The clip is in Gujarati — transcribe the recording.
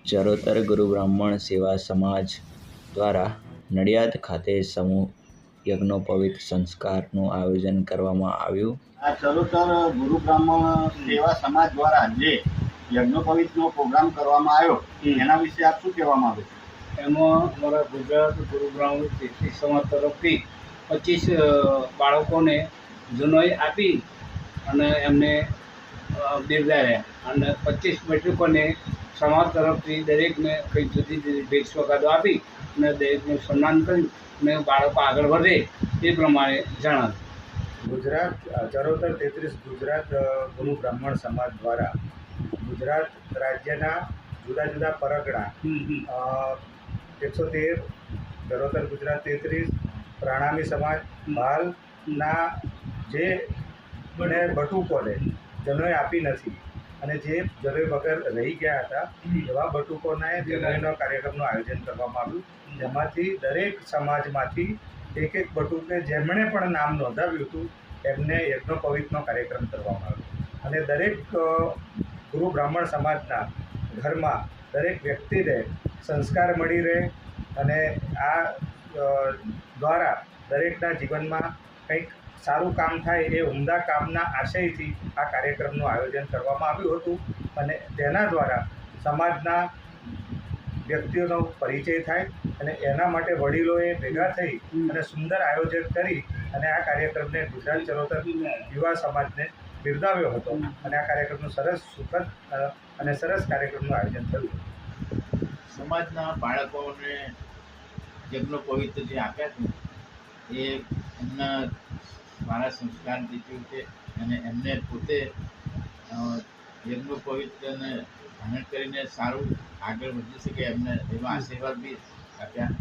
ચરોતર ગુરુ બ્રાહ્મણ સેવા સમાજ દ્વારા નડિયાદ ખાતે સમૂહ યજ્ઞોપવિત સંસ્કારનું આયોજન કરવામાં આવ્યું। આ ચરોતર ગુરુ બ્રાહ્મણ સેવા સમાજ દ્વારા જે યજ્ઞોપવિતનો પ્રોગ્રામ કરવામાં આવ્યો એના વિશે આપ શું કહેવા માંગો છો? એમાં અમારા ગુજરાત ગુરુ બ્રાહ્મણ તીર્થી સમાજ તરફથી 25 બાળકોને જુનોઈ આપી અને એમને બિરદાવ્યા અને 25 બેઠકોને સમાજ તરફથી દરેકને કંઈ જુદી જુદી ભેટ સોગાદો આપી અને દરેકનું સન્માન કરી અને બાળકો આગળ વધે એ પ્રમાણે જણાવ્યું। ગુજરાત ચરોતર 33 ગુજરાત ગુરુ બ્રાહ્મણ સમાજ દ્વારા ગુજરાત રાજ્યના જુદા જુદા પરગણા 113 ચરોતર ગુજરાત 33 પ્રાણામી સમાજ હાલના જે મને બટુકોને જનોઈ આપી નથી અને જે જનોઈ વગર રહી ગયા હતા એવા બટુકોને જનોઈનો કાર્યક્રમનું આયોજન કરવામાં આવ્યું। જેમાંથી દરેક સમાજમાંથી એક બટુકે જેમણે પણ નામ નોંધાવ્યું હતું એમને યજ્ઞોપવિતનો કાર્યક્રમ કરવામાં આવ્યો અને દરેક ગુરુ બ્રાહ્મણ સમાજના ઘરમાં દરેક વ્યક્તિને સંસ્કાર મળી રહે અને આ દ્વારા દરેકના જીવનમાં કંઈક સારું કામ થાય એ ઉમદા કામના આશયથી આ કાર્યક્રમનું આયોજન કરવામાં આવ્યું હતું અને તેના દ્વારા સમાજના વ્યક્તિઓનો પરિચય થાય અને એના માટે વડીલોએ ભેગા થઈ અને સુંદર આયોજન કરી અને આ કાર્યક્રમને ગુજરાત ચરોતર યુવા સમાજને બિરદાવ્યો હતો અને આ કાર્યક્રમનું સરસ સુખદ અને સરસ કાર્યક્રમનું આયોજન થયું। સમાજના બાળકોને યજ્ઞોપવિત જે આપ્યા છે એ એમના સારા સંસ્કાર દીધું છે અને એમને પોતે યજ્ઞોપવિતને ધારણ કરીને સારું આગળ વધી શકે એમને એવા આશીર્વાદ બી આપ્યા।